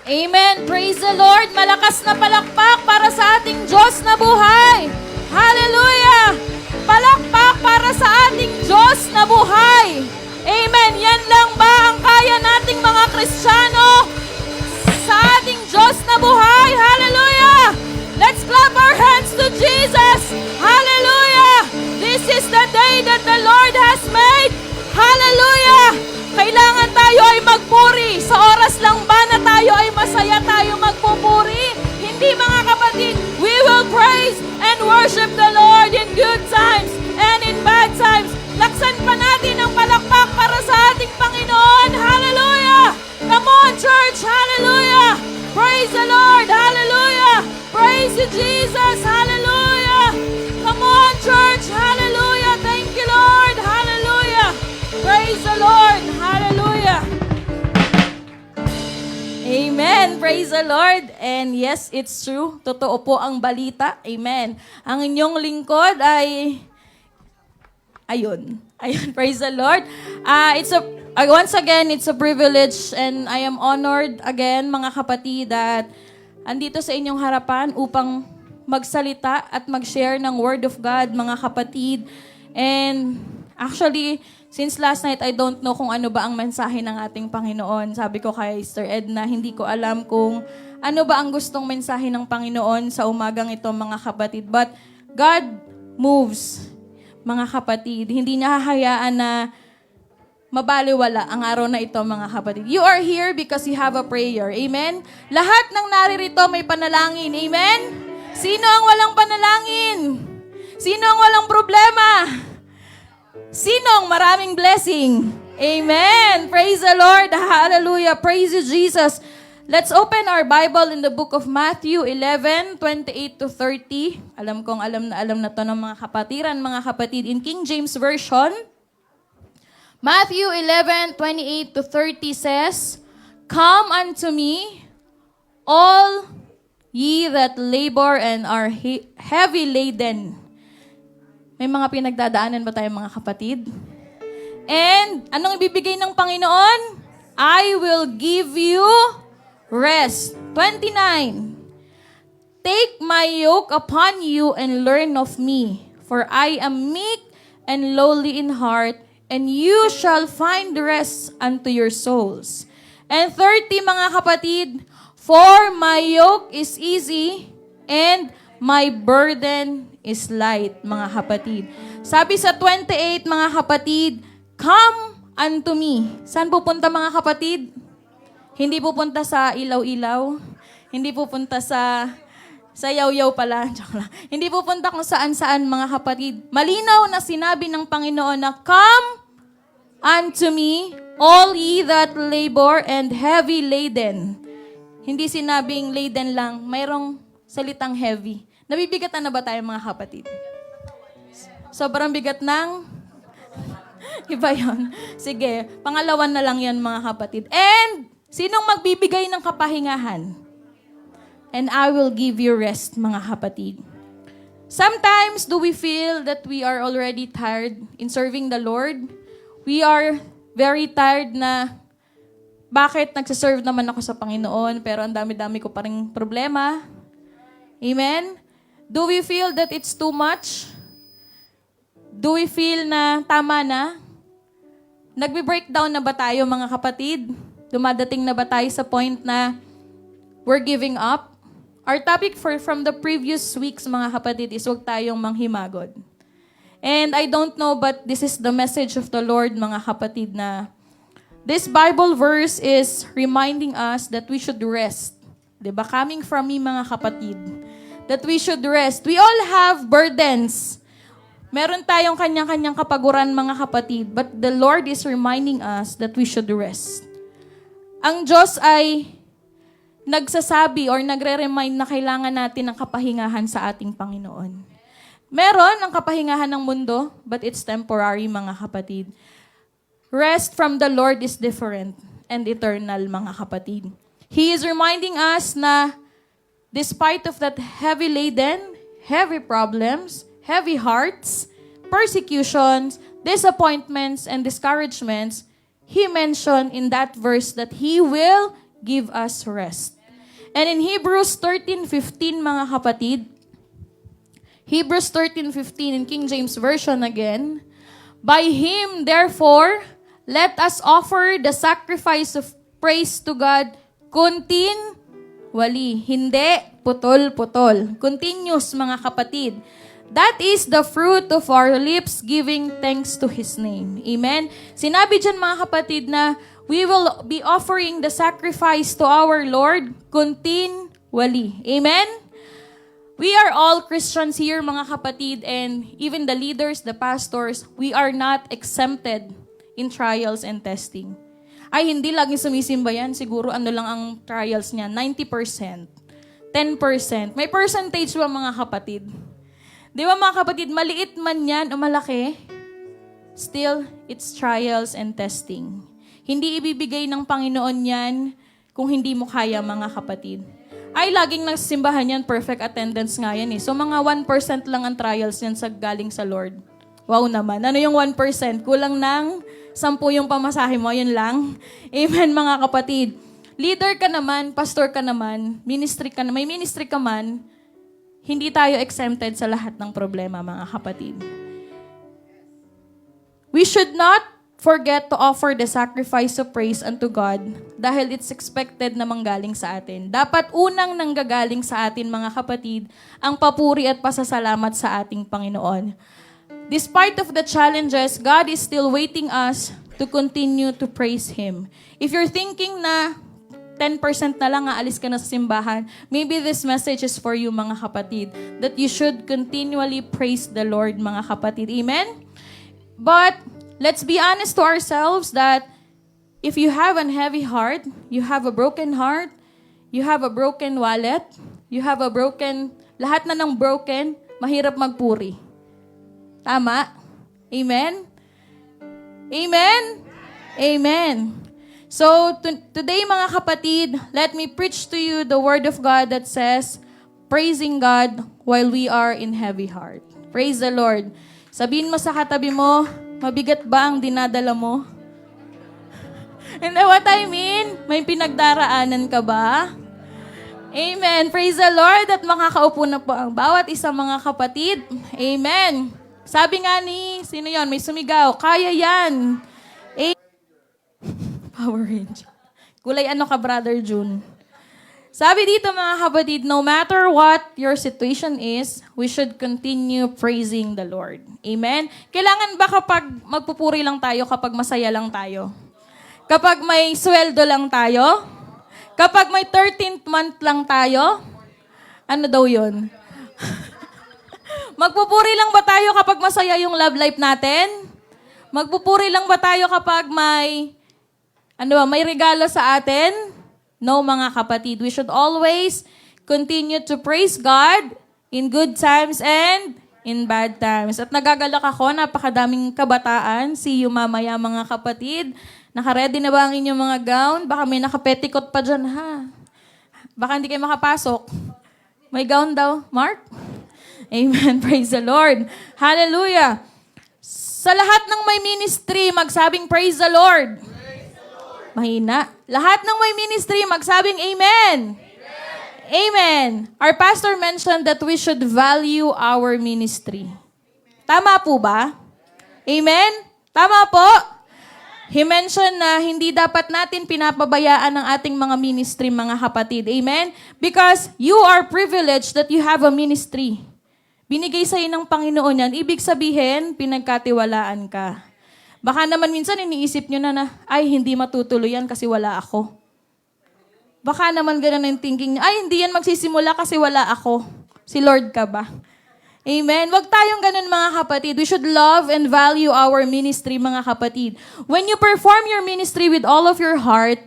Amen. Praise the Lord. Malakas na palakpak para sa ating Diyos na buhay. Hallelujah. Palakpak para sa ating Diyos na buhay. Amen. Yan lang ba ang kaya nating mga Kristiyano sa ating Diyos na buhay? Hallelujah. Let's clap our hands to Jesus. Hallelujah. This is the day that the Lord has made. Hallelujah. Kailangan tayo ay magpuri. Sa oras lang ba na tayo ay masaya tayo magpupuri? Hindi, mga kapatid. We will praise and worship the Lord in good times and in bad times. Laksan pa natin ang palakpak para sa ating Panginoon. Hallelujah! Come on, church! Hallelujah! Praise the Lord! Hallelujah! Praise you, Jesus! Hallelujah! Come on, church! Hallelujah! Thank you, Lord! Hallelujah! Praise the Lord! Hallelujah! Amen! Praise the Lord! And yes, it's true. Totoo po ang balita. Amen. Ang inyong lingkod ay... Ayun. Praise the Lord. Once again, it's a privilege and I am honored again, mga kapatid, that andito sa inyong harapan upang magsalita at mag-share ng Word of God, mga kapatid. And actually, since last night, I don't know kung ano ba ang mensahe ng ating Panginoon. Sabi ko kay Sister Edna, hindi ko alam kung ano ba ang gustong mensahe ng Panginoon sa umagang ito, mga kapatid. But God moves, mga kapatid. Hindi niya hahayaan na mabaliwala ang araw na ito, mga kapatid. You are here because you have a prayer. Amen? Lahat ng naririto may panalangin. Amen? Sino ang walang panalangin? Sino ang walang problema? Sino ang maraming blessing? Amen. Praise the Lord. Hallelujah. Praise you, Jesus. Let's open our Bible in the book of Matthew 11:28 to 30. Alam kong alam na to ng mga kapatiran, mga kapatid. In King James Version, Matthew 11:28 to 30 says, "Come unto me, all ye that labor and are heavy laden." May mga pinagdadaanan ba tayo, mga kapatid? And anong ibibigay ng Panginoon? I will give you rest. 29. Take my yoke upon you and learn of me, for I am meek and lowly in heart, and you shall find rest unto your souls. And 30, mga kapatid, for my yoke is easy and my burden is light, mga kapatid. Sabi sa 28, mga kapatid, come unto me. Saan pupunta, mga kapatid? Hindi pupunta sa ilaw-ilaw. Hindi pupunta sa yaw-yaw pala. Hindi pupunta kung saan-saan, mga kapatid. Malinaw na sinabi ng Panginoon na, come unto me, all ye that labor and heavy laden. Hindi sinabing laden lang, mayroong salitang heavy. Nabibigatan na ba tayo, mga kapatid? Sobrang bigat ng... Iba yun. Sige, pangalawan na lang yan, mga kapatid. And, sinong magbibigay ng kapahingahan? And I will give you rest, mga kapatid. Sometimes, do we feel that we are already tired in serving the Lord? We are very tired na, bakit nagsaserve naman ako sa Panginoon, pero ang dami-dami ko pa ring problema? Amen? Do we feel that it's too much? Do we feel na tama na? Nagbe-breakdown na ba tayo, mga kapatid? Dumadating na ba tayo sa point na we're giving up? Our topic from the previous weeks, mga kapatid, is huwag tayong manghimagod. And I don't know, but this is the message of the Lord, mga kapatid, na this Bible verse is reminding us that we should rest. Diba? Coming from me, mga kapatid, that we should rest. We all have burdens. Meron tayong kanyang-kanyang kapaguran, mga kapatid, but the Lord is reminding us that we should rest. Ang Diyos ay nagsasabi or nagre-remind na kailangan natin ng kapahingahan sa ating Panginoon. Meron ang kapahingahan ng mundo, but it's temporary, mga kapatid. Rest from the Lord is different and eternal, mga kapatid. He is reminding us na despite of that heavy laden, heavy problems, heavy hearts, persecutions, disappointments, and discouragements, He mentioned in that verse that He will give us rest. And in Hebrews 13:15, mga kapatid, Hebrews 13:15 in King James Version again, by Him, therefore, let us offer the sacrifice of praise to God continually. Hindi putol-putol. Continuous, mga kapatid. That is the fruit of our lips giving thanks to His name. Amen? Sinabi dyan, mga kapatid, na we will be offering the sacrifice to our Lord continually. Amen? We are all Christians here, mga kapatid, and even the leaders, the pastors, we are not exempted in trials and testing. Ay, hindi laging sumisimba yan. Siguro ano lang ang trials niya, 90%, 10%. May percentage ba, mga kapatid? Di ba, mga kapatid, maliit man yan o malaki, still, it's trials and testing. Hindi ibibigay ng Panginoon yan kung hindi mo kaya, mga kapatid. Ay, laging nagsimbahan yan, perfect attendance nga yan eh. So, mga 1% lang ang trials yan sa galing sa Lord. Wow naman. Ano yung 1%? Kulang ng 10 yung pamasahe mo, yun lang. Amen, mga kapatid. Leader ka naman, pastor ka naman, ministry ka, may ministry ka man, hindi tayo exempted sa lahat ng problema, mga kapatid. We should not forget to offer the sacrifice of praise unto God dahil it's expected na manggaling sa atin. Dapat unang nanggagaling sa atin, mga kapatid, ang papuri at pasasalamat sa ating Panginoon. Despite of the challenges, God is still waiting us to continue to praise Him. If you're thinking na 10% na lang aalis ka na sa simbahan, maybe this message is for you, mga kapatid, that you should continually praise the Lord, mga kapatid. Amen? But let's be honest to ourselves that if you have a heavy heart, you have a broken heart, you have a broken wallet, you have a broken, lahat na ng broken, mahirap magpuri. Tama? Amen? Amen? Amen. So, today, mga kapatid, let me preach to you the Word of God that says, praising God while we are in heavy heart. Praise the Lord. Sabihin mo sa katabi mo, mabigat ba ang dinadala mo? And what I mean, may pinagdaraanan ka ba? Amen. Praise the Lord at makakaupo na po ang bawat isang mga kapatid. Amen. Sabi nga ni, sino yon? May sumigaw, kaya yan. Power Ranger. Kulay ano ka, Brother June? Sabi dito, mga kapatid, no matter what your situation is, we should continue praising the Lord. Amen? Kailangan ba kapag magpupuri lang tayo, kapag masaya lang tayo? Kapag may sweldo lang tayo? Kapag may 13th month lang tayo? Ano daw yun? Magpupuri lang ba tayo kapag masaya yung love life natin? Magpupuri lang ba tayo kapag may regalo sa atin? No, mga kapatid. We should always continue to praise God in good times and in bad times. At nagagalak ako, napakadaming kabataan. See you mamaya, mga kapatid. Naka-ready na ba ang inyong mga gown? Baka may naka-petticoat pa dyan, ha? Baka hindi kayo makapasok. May gown daw, Mark? Amen. Praise the Lord. Hallelujah. Sa lahat ng may ministry, magsabing praise the Lord. Mahina. Lahat ng may ministry, magsabing amen. Amen. Amen. Our pastor mentioned that we should value our ministry. Tama po ba? Amen? Tama po? He mentioned na hindi dapat natin pinapabayaan ang ating mga ministry, mga kapatid. Amen? Because you are privileged that you have a ministry. Binigay sa'yo ng Panginoon yan. Ibig sabihin, pinagkatiwalaan ka. Baka naman minsan iniisip nyo na ay, hindi matutuloy yan kasi wala ako. Baka naman ganun yung thinking niya, ay, hindi yan magsisimula kasi wala ako. Si Lord ka ba? Amen? Huwag tayong ganun, mga kapatid. We should love and value our ministry, mga kapatid. When you perform your ministry with all of your heart,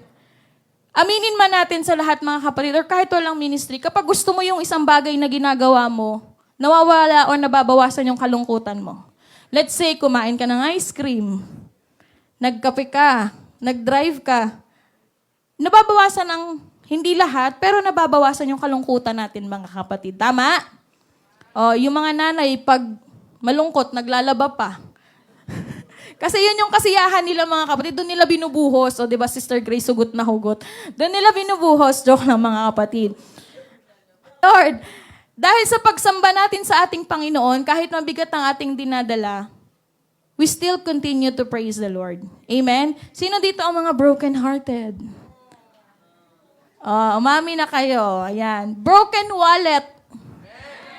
aminin man natin sa lahat, mga kapatid, or kahit walang ministry, kapag gusto mo yung isang bagay na ginagawa mo, nawawala o nababawasan yung kalungkutan mo. Let's say, kumain ka ng ice cream, nagkape ka, nag-drive ka, nababawasan ng, hindi lahat, pero nababawasan yung kalungkutan natin, mga kapatid. Tama? O, yung mga nanay, pag malungkot, naglalaba pa. Kasi yun yung kasiyahan nila mga kapatid. Doon nila binubuhos. O, di ba, Sister Grace, hugot na hugot. Doon nila binubuhos. Joke lang mga kapatid. Lord, dahil sa pagsamba natin sa ating Panginoon, kahit mabigat ang ating dinadala, we still continue to praise the Lord. Amen? Sino dito ang mga broken-hearted? Umami na kayo. Ayan. Broken wallet.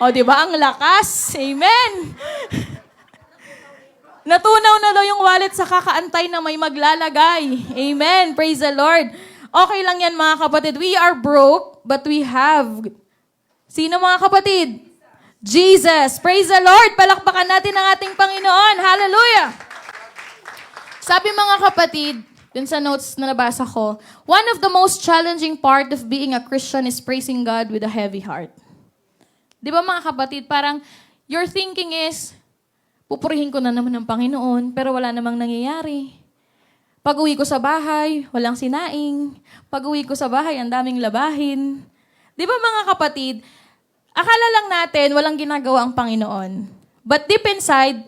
O, di ba? Ang lakas. Amen. Natunaw na daw yung wallet sa kakaantay na may maglalagay. Amen. Praise the Lord. Okay lang yan mga kapatid. We are broke, but we have. Sino mga kapatid? Jesus. Praise the Lord. Palakpakan natin ang ating Panginoon. Hallelujah. Sabi mga kapatid, dun sa notes na nabasa ko, one of the most challenging part of being a Christian is praising God with a heavy heart. Di ba mga kapatid, parang your thinking is, pupurihin ko na naman ng Panginoon, pero wala namang nangyayari. Pag-uwi ko sa bahay, walang sinaing. Pag-uwi ko sa bahay, ang daming labahin. Di ba mga kapatid, akala lang natin walang ginagawa ang Panginoon. But deep inside,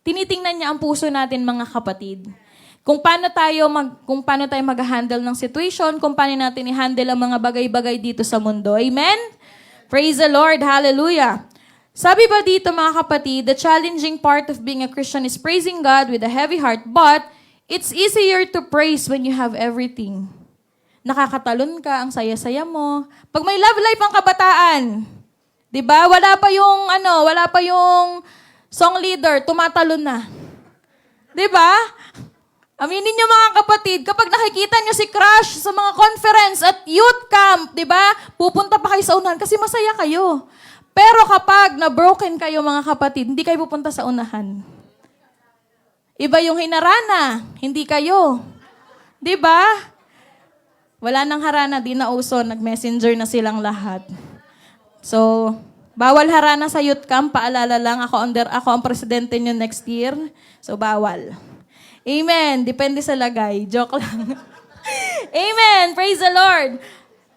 tinitingnan niya ang puso natin mga kapatid. Kung paano tayo mag-handle ng situation, kung paano natin i-handle ang mga bagay-bagay dito sa mundo. Amen? Praise the Lord. Hallelujah. Sabi ba dito mga kapatid, the challenging part of being a Christian is praising God with a heavy heart, but it's easier to praise when you have everything. Nakakatalon ka, ang saya-saya mo. Pag may love life ang kabataan, 'di ba? Wala pa yung song leader, tumatalon na. 'Di ba? Aminin niyo mga kapatid, kapag nakikita niyo si Crush sa mga conference at youth camp, 'di ba? Pupunta pa kayo sa unahan kasi masaya kayo. Pero kapag na-broken kayo mga kapatid, hindi kayo pupunta sa unahan. Iba yung hinarana, hindi kayo. 'Di ba? Wala nang harana, di na uso, nag-messenger na silang lahat. So, bawal harana sa youth camp, paalala lang, ako ang presidente niyo next year. So, bawal. Amen. Depende sa lagay. Joke lang. Amen. Praise the Lord.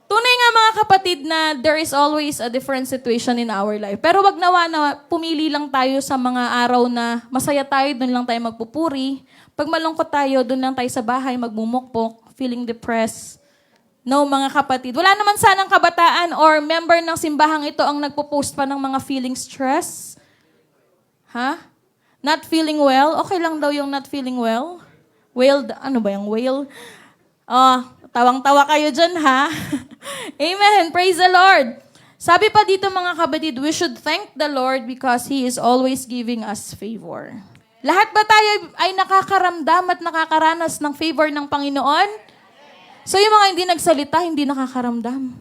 Tunay nga mga kapatid na there is always a different situation in our life. Pero wag nawa na pumili lang tayo sa mga araw na masaya tayo, doon lang tayo magpupuri. Pag malungkot tayo, doon lang tayo sa bahay, magmumukpok, feeling depressed. No, mga kapatid. Wala naman sanang kabataan or member ng simbahang ito ang nagpo-post pa ng mga feeling stress. Ha? Not feeling well? Okay lang daw yung not feeling well. Whale, ano ba yung whale? Tawang-tawa kayo dyan, ha? Amen. Praise the Lord. Sabi pa dito mga kapatid, we should thank the Lord because He is always giving us favor. Lahat ba tayo ay nakakaramdam at nakakaranas ng favor ng Panginoon? So yung mga hindi nagsalita, hindi nakakaramdam.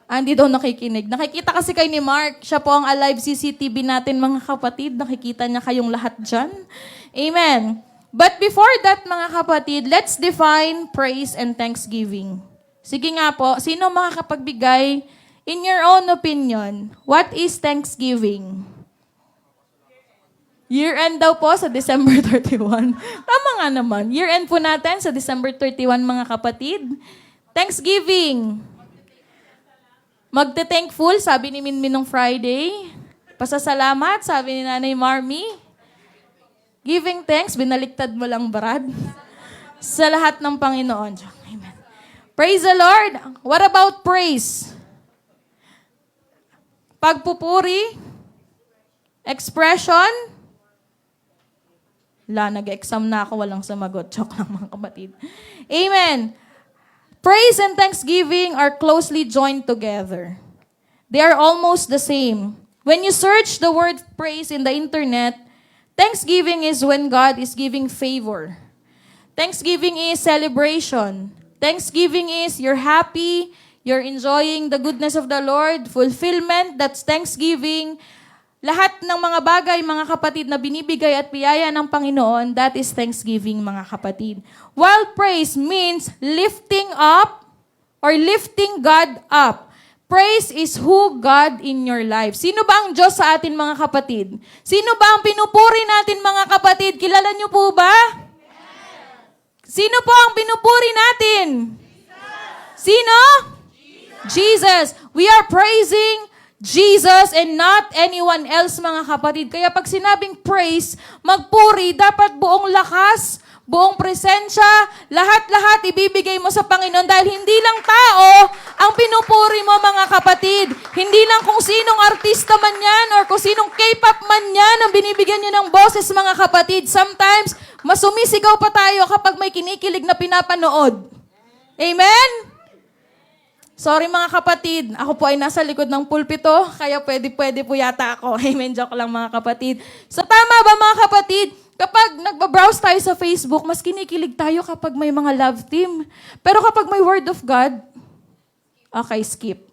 Hindi daw nakikinig. Nakikita kasi kay ni Mark. Siya po ang alive CCTV natin mga kapatid. Nakikita niya kayong lahat dyan. Amen. But before that, mga kapatid, let's define praise and thanksgiving. Sige nga po, sino makakapagbigay, in your own opinion, what is thanksgiving? Year-end daw po sa December 31. Tama nga naman. Year-end po natin sa December 31, mga kapatid. Thanksgiving. Magte-thankful, sabi ni Minmin nung Friday. Pasasalamat, sabi ni Nanay Marmy. Giving thanks, binaliktad mo lang, Brad. Sa lahat ng Panginoon. Amen. Praise the Lord. What about praise? Pagpupuri, expression. Nag-exam na ako, walang sumagot. Joke lang mga kapatid. Amen. Praise and thanksgiving are closely joined together. They are almost the same. When you search the word praise in the internet, thanksgiving is when God is giving favor. Thanksgiving is celebration. Thanksgiving is you're happy, you're enjoying the goodness of the Lord, fulfillment, that's thanksgiving. Lahat ng mga bagay, mga kapatid, na binibigay at biyaya ng Panginoon, that is thanksgiving, mga kapatid. While praise means lifting up or lifting God up. Praise is who God in your life. Sino ba ang Diyos sa atin, mga kapatid? Sino ba ang pinupuri natin, mga kapatid? Kilala niyo po ba? Sino po ang pinupuri natin? Sino? Jesus. We are praising Jesus and not anyone else, mga kapatid. Kaya pag sinabing praise, magpuri, dapat buong lakas, buong presensya, lahat-lahat ibibigay mo sa Panginoon dahil hindi lang tao ang pinupuri mo, mga kapatid. Hindi lang kung sinong artista man yan or kung sinong K-pop man yan ang binibigyan nyo ng boses, mga kapatid. Sometimes, mas sumisigaw pa tayo kapag may kinikilig na pinapanood. Amen? Sorry mga kapatid, ako po ay nasa likod ng pulpito, kaya pwede po yata ako. Amen, joke lang mga kapatid. So tama ba mga kapatid? Kapag nagbabrowse tayo sa Facebook, mas kinikilig tayo kapag may mga love team. Pero kapag may Word of God, okay, skip.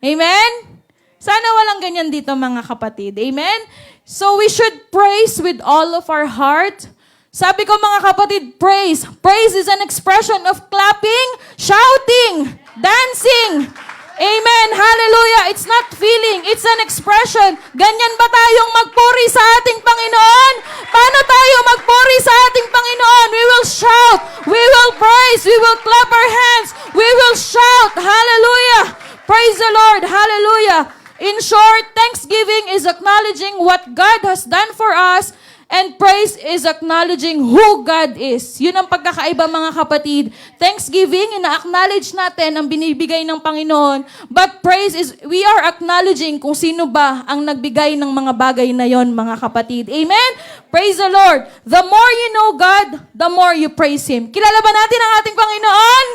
Amen? Sana walang ganyan dito mga kapatid. Amen? So we should praise with all of our heart. Sabi ko mga kapatid, praise. Praise is an expression of clapping, shouting, dancing. Amen. Hallelujah. It's not feeling. It's an expression. Ganyan ba tayong magpuri sa ating Panginoon? Paano tayo magpuri sa ating Panginoon? We will shout. We will praise. We will clap our hands. We will shout. Hallelujah. Praise the Lord. Hallelujah. In short, thanksgiving is acknowledging what God has done for us. And praise is acknowledging who God is. Yun ang pagkakaiba mga kapatid. Thanksgiving, ina-acknowledge natin ang binibigay ng Panginoon. But praise is, we are acknowledging kung sino ba ang nagbigay ng mga bagay na yon, mga kapatid. Amen? Praise the Lord. The more you know God, the more you praise Him. Kilala ba natin ang ating Panginoon?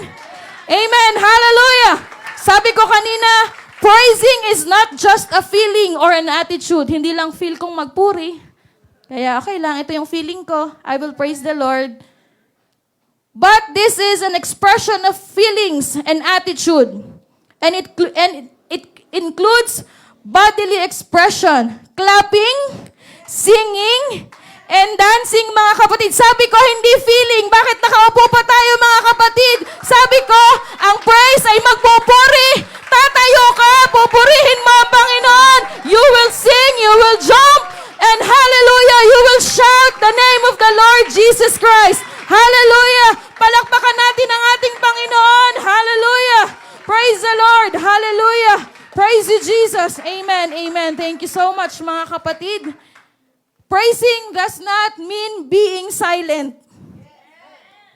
Amen. Hallelujah. Sabi ko kanina, praising is not just a feeling or an attitude. Hindi lang feel kong magpuri. Kaya okay lang, ito yung feeling ko. I will praise the Lord. But this is an expression of feelings and attitude. And it includes bodily expression, clapping, singing, and dancing, mga kapatid. Sabi ko, hindi feeling. Bakit nakaupo pa tayo, mga kapatid? Sabi ko, ang praise ay magpupuri. Tatayo ka, pupurihin mo ang Panginoon. You will sing, you will jump, and hallelujah, you will shout the name of the Lord Jesus Christ. Hallelujah. Palakpakan natin ang ating Panginoon. Hallelujah. Praise the Lord. Hallelujah. Praise you, Jesus. Amen. Amen. Thank you so much, mga kapatid. Praising does not mean being silent.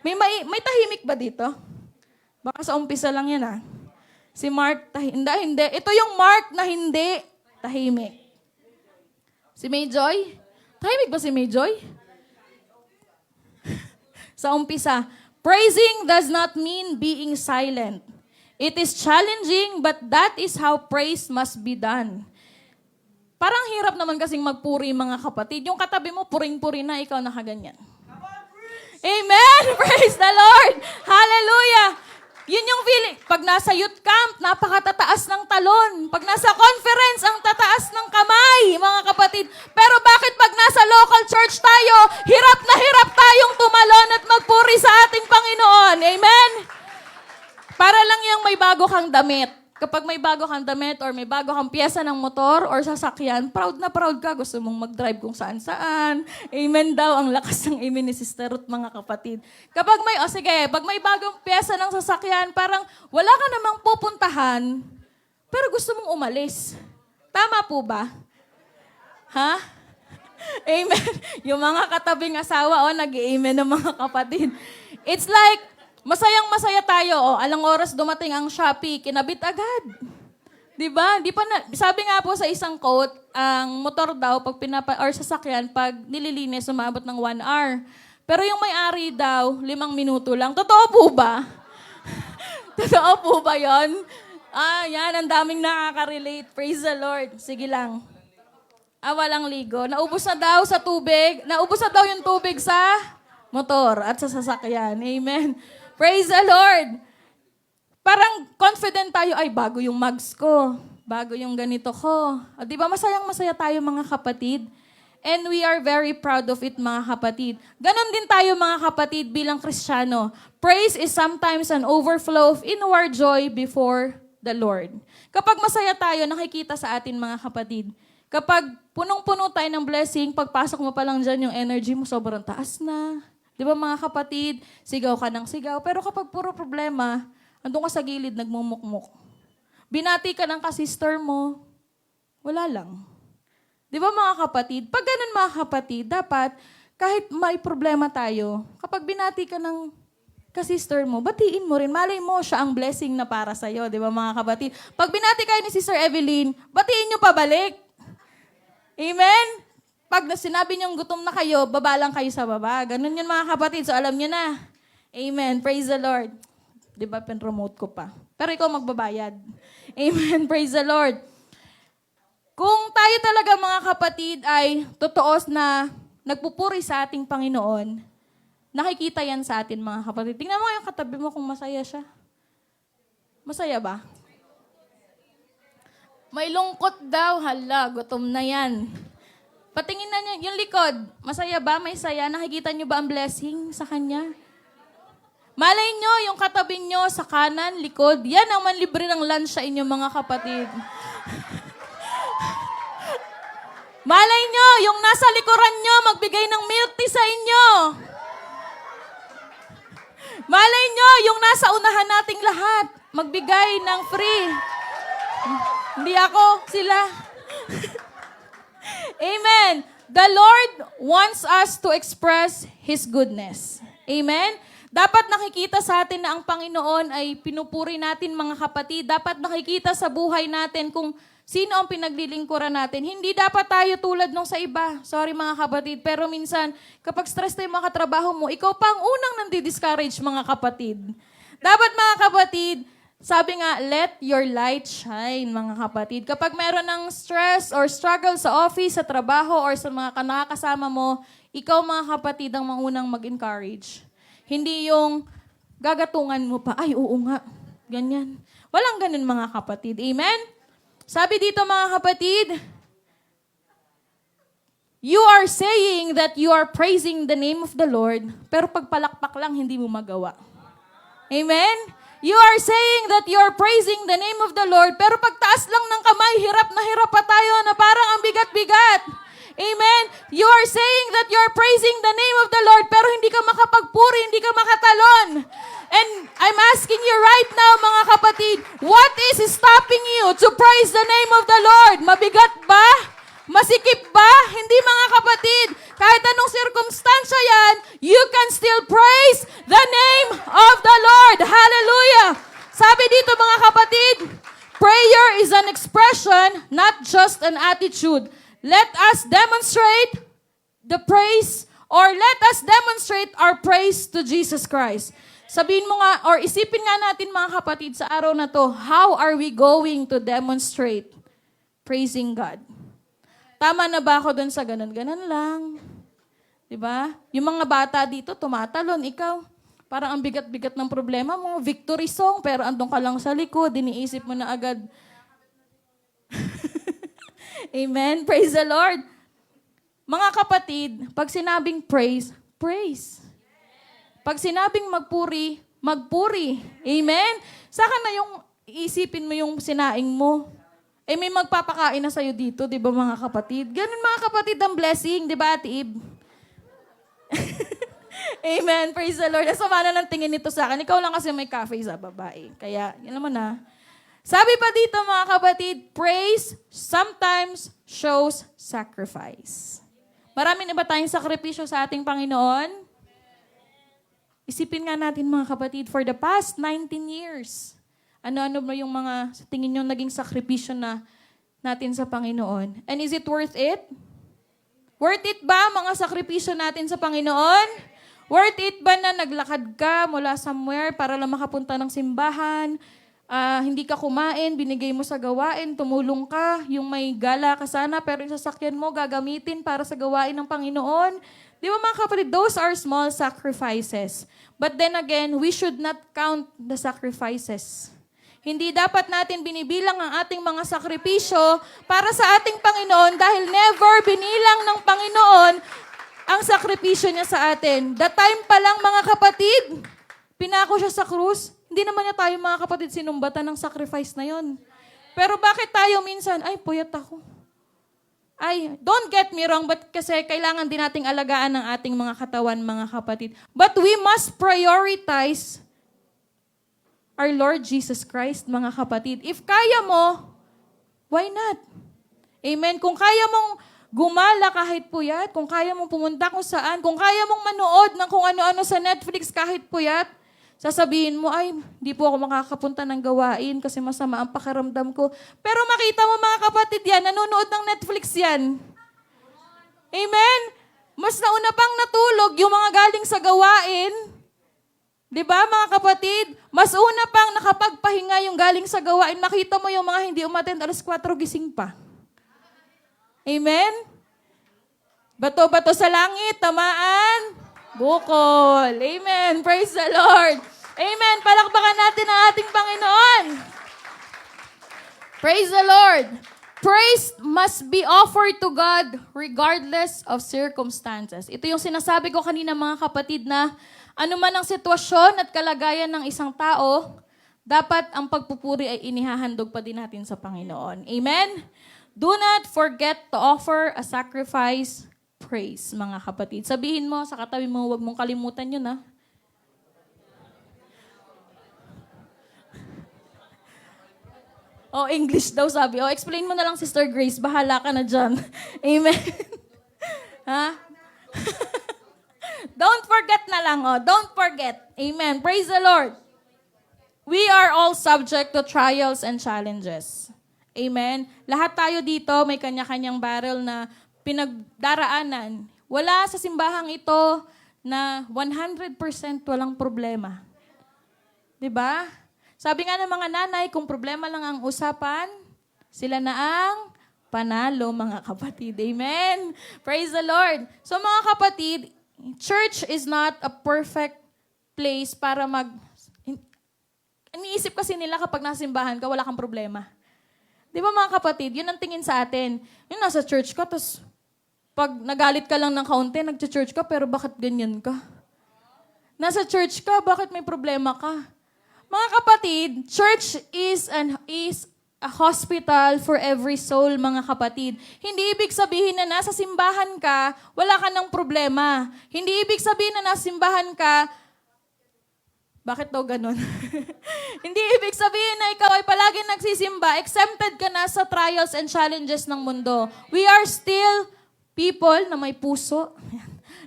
May tahimik ba dito? Baka sa umpisa lang yan ah. Si Mark, hindi. Ito yung Mark na hindi tahimik. Si May Joy? Tahimik ba si May Joy? Sa umpisa, praising does not mean being silent. It is challenging, but that is how praise must be done. Parang hirap naman kasing magpuri, mga kapatid. Yung katabi mo, puring-puri na, ikaw nakaganyan. Amen! Praise the Lord! Hallelujah! Yun yung feeling. Pag nasa youth camp, napakatataas ng talon. Pag nasa conference, ang tataas ng kamay, mga kapatid. Pero bakit pag nasa local church tayo, hirap na hirap tayong tumalon at magpuri sa ating Panginoon? Amen? Para lang yung may bago kang damit. Kapag may bago kang damit or may bago kang piyesa ng motor or sasakyan, proud na proud ka. Gusto mong mag-drive kung saan-saan. Amen daw. Ang lakas ng amen ni Sister Ruth, mga kapatid. Kapag pag may bagong piyesa ng sasakyan, parang wala ka namang pupuntahan, pero gusto mong umalis. Tama po ba? Ha? Amen. Yung mga katabing asawa, nag-amen ng mga kapatid. It's like, masayang-masaya tayo. Alang oras dumating ang Shopee, kinabit agad. Diba? Sabi nga po sa isang quote, ang motor daw, or sasakyan, pag nililinis, umabot ng 1 hour. Pero yung may-ari daw, 5 minuto lang. Totoo po ba? Totoo po ba yun? Yan, ang daming nakaka-relate. Praise the Lord. Sige lang. Walang ligo. Naubos na daw sa tubig. Naubos na daw yung tubig sa motor at sa sasakyan. Amen. Praise the Lord. Parang confident tayo, bago yung mugs ko. Bago yung ganito ko. Di ba masayang-masaya tayo, mga kapatid? And we are very proud of it, mga kapatid. Ganon din tayo, mga kapatid, bilang Kristiyano. Praise is sometimes an overflow of inward joy before the Lord. Kapag masaya tayo, nakikita sa atin, mga kapatid. Kapag punong-puno tayo ng blessing, pagpasok mo pa lang dyan, yung energy mo sobrang taas na. Di ba, mga kapatid, sigaw ka ng sigaw. Pero kapag puro problema, andun ka sa gilid, nagmumukmuk. Binati ka ng kasister mo, Wala lang. Di ba mga kapatid? Pag ganun mga kapatid, dapat kahit may problema tayo, kapag binati ka ng ka-sister mo, batiin mo rin. Malay mo, siya ang blessing na para sa'yo. Di ba mga kapatid? Pag binati kayo ni Sister Evelyn, batiin nyo pabalik. Amen? Pag sinabi niyong gutom na kayo, baba lang kayo sa baba. Ganun yun mga kapatid. So alam niyo na. Amen. Praise the Lord. Di ba, pen-promote ko pa. Pero ikaw magbabayad. Amen. Praise the Lord. Kung tayo talaga mga kapatid ay totoo na nagpupuri sa ating Panginoon, nakikita yan sa atin mga kapatid. Tingnan mo yung katabi mo kung masaya siya. Masaya ba? May lungkot daw. Hala, gutom na yan. Patingin na niya yung likod. Masaya ba? May saya? Nakikita niyo ba ang blessing sa kanya? Malay niyo, yung katabi niyo sa kanan, likod, yan ang manlibre ng lunch sa inyo mga kapatid. Malay nyo, yung nasa likuran nyo, magbigay ng milk tea sa inyo. Malay nyo, yung nasa unahan nating lahat, magbigay ng free. Hindi ako, sila. Amen. The Lord wants us to express His goodness. Amen. Dapat nakikita sa atin na ang Panginoon ay pinupuri natin mga kapatid. Dapat nakikita sa buhay natin kung sino ang pinaglilingkuran natin. Hindi dapat tayo tulad nung sa iba. Sorry mga kapatid. Pero minsan, kapag stress tayo mga katrabaho mo, ikaw pa ang unang nandi-discourage mga kapatid. Dapat mga kapatid, sabi nga, let your light shine mga kapatid. Kapag meron ng stress or struggle sa office, sa trabaho, or sa mga nakakasama mo, ikaw mga kapatid ang maunang mag-encourage. Hindi yung gagatungan mo pa, ay oo nga, ganyan. Walang ganun mga kapatid. Amen? Sabi dito mga kapatid, you are saying that you are praising the name of the Lord, pero pagpalakpak lang, hindi mo magawa. Amen? You are saying that you are praising the name of the Lord, pero pagtaas lang ng kamay, hirap na hirap pa tayo na parang ang bigat-bigat. Amen? You are saying that you are praising the name of the Lord, pero hindi ka makapagpuri, hindi ka makatalon. And I'm asking you right now, mga kapatid, what is stopping you to praise the name of the Lord? Mabigat ba? Masikip ba? Hindi mga kapatid. Kahit anong sirkumstansya yan, you can still praise the name of the Lord. Hallelujah! Sabi dito mga kapatid, prayer is an expression, not just an attitude. Let us demonstrate the praise, or let us demonstrate our praise to Jesus Christ. Sabihin mo nga, or isipin nga natin mga kapatid sa araw na to, how are we going to demonstrate praising God? Tama na ba ako dun sa ganun-ganun lang? Diba? Yung mga bata dito, tumatalon, ikaw. Parang ang bigat-bigat ng problema mo, victory song, pero andun ka lang sa likod, iniisip mo na agad. Amen? Praise the Lord. Mga kapatid, pag sinabing praise, praise. Pag sinabing magpuri, magpuri. Amen? Saka na yung iisipin mo yung sinaing mo. Eh may magpapakain na sa'yo dito, di ba mga kapatid? Ganun mga kapatid ang blessing, di ba Ate Ib? Amen. Praise the Lord. Asama na ng tingin nito sa akin. Ikaw lang kasi may cafe sa babae. Kaya, yun naman na. Sabi pa dito mga kapatid, praise sometimes shows sacrifice. Marami na ba tayong sakripisyo sa ating Panginoon? Isipin nga natin mga kapatid, for the past 19 years, ano-ano ba yung mga sa tingin nyo naging sakripisyo na natin sa Panginoon? And is it worth it? Worth it ba mga sakripisyo natin sa Panginoon? Worth it ba na naglakad ka mula somewhere para lang makapunta ng simbahan? Hindi ka kumain, binigay mo sa gawain, tumulong ka, yung may gala ka sana, pero yung sasakyan mo gagamitin para sa gawain ng Panginoon. Di ba mga kapatid, those are small sacrifices. But then again, we should not count the sacrifices. Hindi dapat natin binibilang ang ating mga sakripisyo para sa ating Panginoon dahil never binilang ng Panginoon ang sakripisyo niya sa atin. That time pa lang mga kapatid, pinako siya sa krus. Hindi naman niya tayo mga kapatid sinumbatan ng sacrifice na yon. Pero bakit tayo minsan, ay puyat ako. Ay, don't get me wrong, but kasi kailangan din nating alagaan ng ating mga katawan, mga kapatid. But we must prioritize our Lord Jesus Christ, mga kapatid. If kaya mo, why not? Amen. Kung kaya mong gumala kahit puyat, kung kaya mong pumunta kung saan, kung kaya mong manood ng kung ano-ano sa Netflix kahit puyat, sasabihin mo, ay, hindi po ako makakapunta ng gawain kasi masama ang pakiramdam ko. Pero makita mo mga kapatid yan, nanonood ng Netflix yan. Amen? Mas nauna pang natulog yung mga galing sa gawain. Di ba mga kapatid? Mas una pang nakapagpahinga yung galing sa gawain. Makita mo yung mga hindi umattend, alas 4 gising pa. Amen? Bato-bato sa langit, tamaan, bukol. Amen. Praise the Lord. Amen. Palakpakan natin ang ating Panginoon. Praise the Lord. Praise must be offered to God regardless of circumstances. Ito yung sinasabi ko kanina mga kapatid na ano man ang sitwasyon at kalagayan ng isang tao, dapat ang pagpupuri ay inihahandog pa din natin sa Panginoon. Amen? Do not forget to offer a sacrifice praise, mga kapatid. Sabihin mo sa katabi mo, huwag mong kalimutan yun, ha? English daw sabi. Explain mo na lang, Sister Grace. Bahala ka na dyan. Amen. Ha? Don't forget na lang, Don't forget. Amen. Praise the Lord. We are all subject to trials and challenges. Amen. Lahat tayo dito may kanya-kanyang barrel na pinagdaraanan. Wala sa simbahang ito na 100% walang problema. 'Di ba? Sabi nga ng mga nanay, kung problema lang ang usapan, sila na ang panalo, mga kapatid. Amen. Praise the Lord. So mga kapatid, church is not a perfect place para iniisip kasi nila kapag nasimbahan ka, wala kang problema. Di ba mga kapatid, yun ang tingin sa atin. Yung nasa church ka, tapos pag nagalit ka lang ng kaunti, nag-church ka, pero bakit ganyan ka? Nasa church ka, bakit may problema ka? Mga kapatid, church is a hospital for every soul, mga kapatid. Hindi ibig sabihin na nasa simbahan ka, wala ka ng problema. Hindi ibig sabihin na nasa simbahan ka, bakit daw ganun? Hindi ibig sabihin na ikaw ay palaging nagsisimba, exempted ka na sa trials and challenges ng mundo. We are still people na may puso,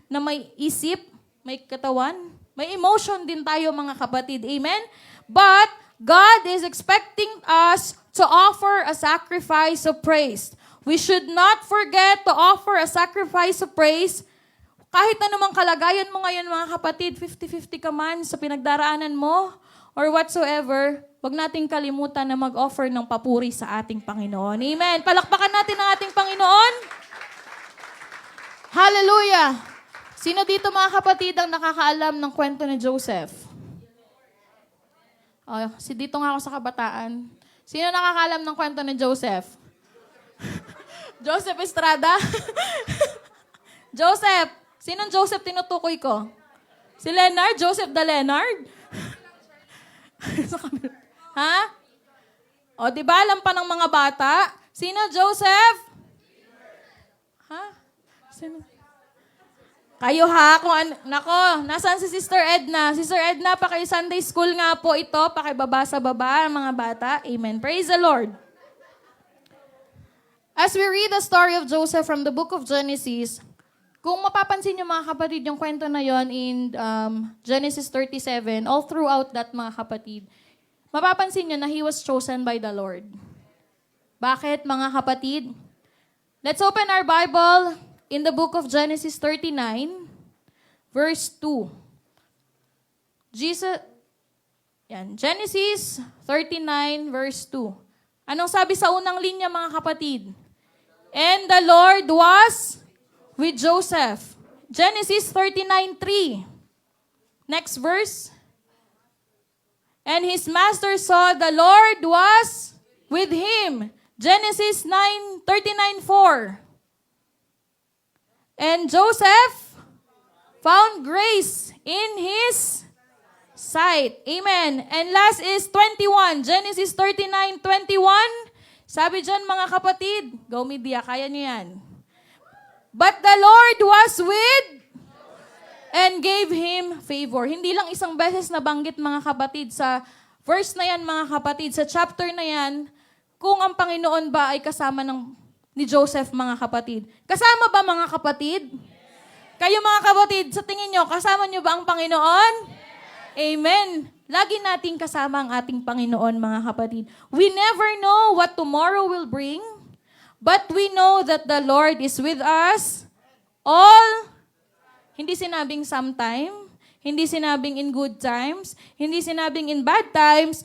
na may isip, may katawan, may emotion din tayo mga kapatid. Amen? But God is expecting us to offer a sacrifice of praise. We should not forget to offer a sacrifice of praise. Kahit anumang kalagayan mo ngayon mga kapatid, 50-50 ka man sa pinagdaraanan mo or whatsoever, huwag nating kalimutan na mag-offer ng papuri sa ating Panginoon. Amen. Palakpakan natin ang ating Panginoon. Hallelujah. Sino dito mga kapatid ang nakakaalam ng kwento ni Joseph? Dito nga ako sa kabataan. Sino nakakaalam ng kwento ni Joseph? Joseph Estrada? Joseph. Sinong Joseph tinutukoy ko? Si Leonard? Joseph the Leonard? Ha? Di ba alam pa ng mga bata? Sino Joseph? Ha? Sino? Kayo ha? Nako, nasaan si Sister Edna? Sister Edna, paki-Sunday school nga po ito. Pakibaba sa baba mga bata. Amen. Praise the Lord. As we read the story of Joseph from the book of Genesis, kung mapapansin niyo mga kapatid, yung kwento na yon in Genesis 37, all throughout that mga kapatid, mapapansin niyo na he was chosen by the Lord. Bakit mga kapatid? Let's open our Bible in the book of Genesis 39, verse 2. Genesis 39, verse 2. Anong sabi sa unang linya mga kapatid? And the Lord was with Joseph. Genesis 39:3. Next verse. And his master saw the Lord was with him. Genesis 39:4. And Joseph found grace in his sight. Amen. And last is 21. Genesis 39:21. Sabi dyan mga kapatid, go media, kaya niyo yan. But the Lord was with and gave him favor. Hindi lang isang beses nabanggit mga kapatid sa verse na yan mga kapatid, sa chapter na yan, kung ang Panginoon ba ay kasama ng ni Joseph, mga kapatid. Kasama ba, mga kapatid? Kayo, mga kapatid, sa tingin nyo, kasama nyo ba ang Panginoon? Amen. Lagi nating kasama ang ating Panginoon, mga kapatid. We never know what tomorrow will bring, but we know that the Lord is with us all. Hindi sinabing sometime, hindi sinabing in good times, hindi sinabing in bad times,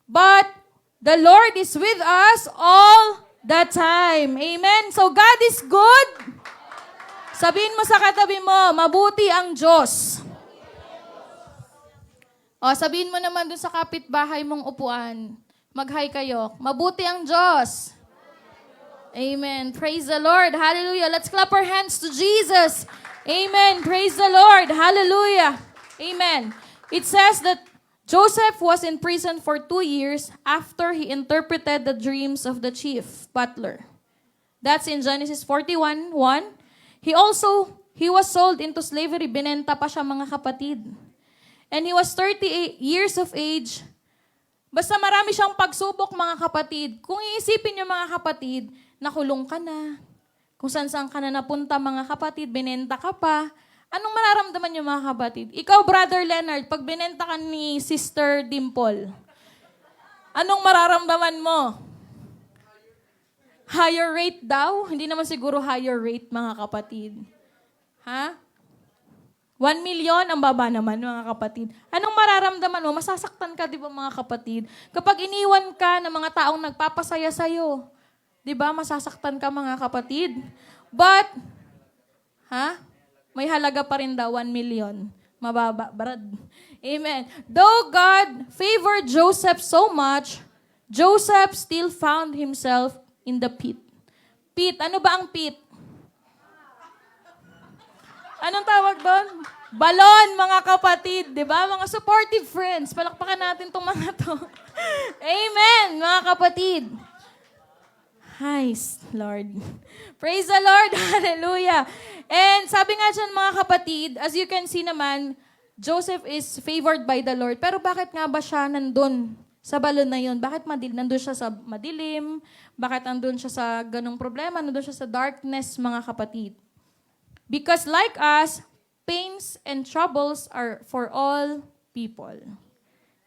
but the Lord is with us all the time. Amen. So God is good. Sabihin mo sa katabi mo, mabuti ang Diyos. O, sabihin mo naman dun sa kapitbahay mong upuan. Mag-hi kayo. Mabuti ang Diyos. Amen. Praise the Lord. Hallelujah. Let's clap our hands to Jesus. Amen. Praise the Lord. Hallelujah. Amen. It says that Joseph was in prison for 2 years after he interpreted the dreams of the chief butler. That's in Genesis 41:1. He was sold into slavery. Binenta pa siya, mga kapatid. And he was 38 years of age. Basta marami siyang pagsubok, mga kapatid. Kung iisipin niyo, mga kapatid, nakulong ka na. Kung saan-saan ka na napunta, mga kapatid, binenta ka pa. Anong mararamdaman niyo, mga kapatid? Ikaw, Brother Leonard, pag binenta ka ni Sister Dimple, anong mararamdaman mo? Higher rate daw? Hindi naman siguro higher rate, mga kapatid. Ha? 1 million, ang baba naman, mga kapatid. Anong mararamdaman mo? Masasaktan ka, di ba, mga kapatid? Kapag iniwan ka ng mga taong nagpapasaya sa'yo, di ba, masasaktan ka, mga kapatid? But, may halaga pa rin daw, 1 million. Mababa, brad. Amen. Though God favored Joseph so much, Joseph still found himself in the pit. Pit, ano ba ang pit? Anong tawag doon? Balon, mga kapatid. Di ba? Mga supportive friends. Palakpakan natin itong mga to. Amen, mga kapatid. Hi, Lord. Praise the Lord. Hallelujah. And sabi nga dyan, mga kapatid, as you can see naman, Joseph is favored by the Lord. Pero bakit nga ba siya nandun sa balon na yun? Bakit nandun siya sa madilim? Bakit nandun siya sa ganong problema? Nandun siya sa darkness, mga kapatid. Because like us, pains and troubles are for all people.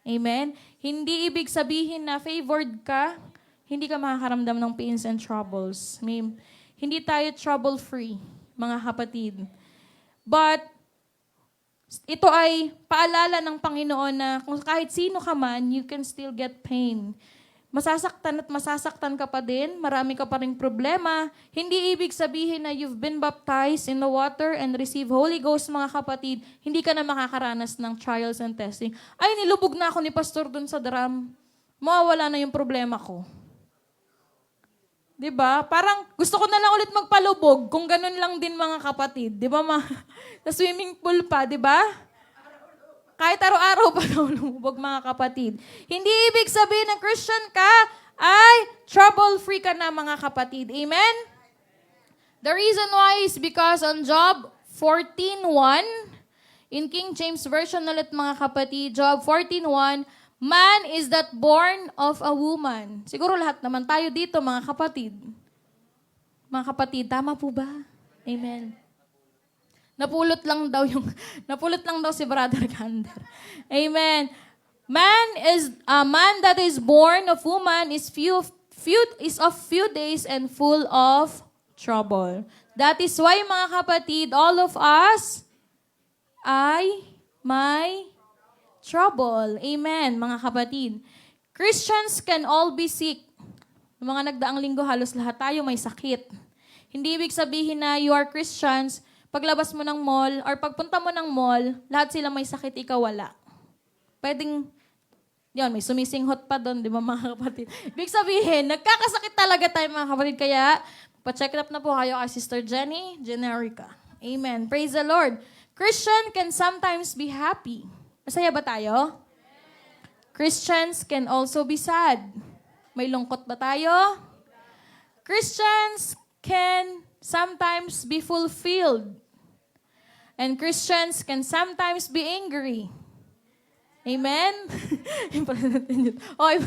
Amen? Hindi ibig sabihin na favored ka, hindi ka makakaramdam ng pains and troubles. Hindi tayo trouble-free, mga kapatid. But, ito ay paalala ng Panginoon na kung kahit sino ka man, you can still get pain. Masasaktan at masasaktan ka pa din, marami ka pa ring problema. Hindi ibig sabihin na you've been baptized in the water and receive Holy Ghost, mga kapatid, hindi ka na makakaranas ng trials and testing. Ay, nilubog na ako ni Pastor dun sa drum. Mawawala na yung problema ko. Diba? Parang gusto ko na lang ulit magpalubog kung ganun lang din, mga kapatid. Diba, sa swimming pool pa, diba? Kahit araw-araw pa daw lumubog, mga kapatid. Hindi ibig sabihin na Christian ka ay trouble-free ka na, mga kapatid. Amen? The reason why is because on Job 14:1, in King James Version ulit, mga kapatid, Job 14:1, man is that born of a woman. Siguro lahat naman tayo dito, mga kapatid. Mga kapatid, tama po ba? Amen. Napulot lang daw si Brother Gander. Amen. A man that is born of woman is of few days and full of trouble. That is why, mga kapatid, all of us ay may trouble. Amen, mga kapatid. Christians can all be sick. Mga nagdaang linggo, halos lahat tayo may sakit. Hindi ibig sabihin na you are Christians, paglabas mo ng mall, or pagpunta mo ng mall, lahat sila may sakit, ikaw wala. Pwedeng, yun, may sumisinghot pa doon, di ba, mga kapatid? Ibig sabihin, nagkakasakit talaga tayo, mga kapatid. Kaya, pa-check up na po kayo kay Sister Jenny Generica. Amen. Praise the Lord. Christian can sometimes be happy. Masaya ba tayo? Christians can also be sad. May lungkot ba tayo? Christians can sometimes be fulfilled. And Christians can sometimes be angry. Amen? Okay.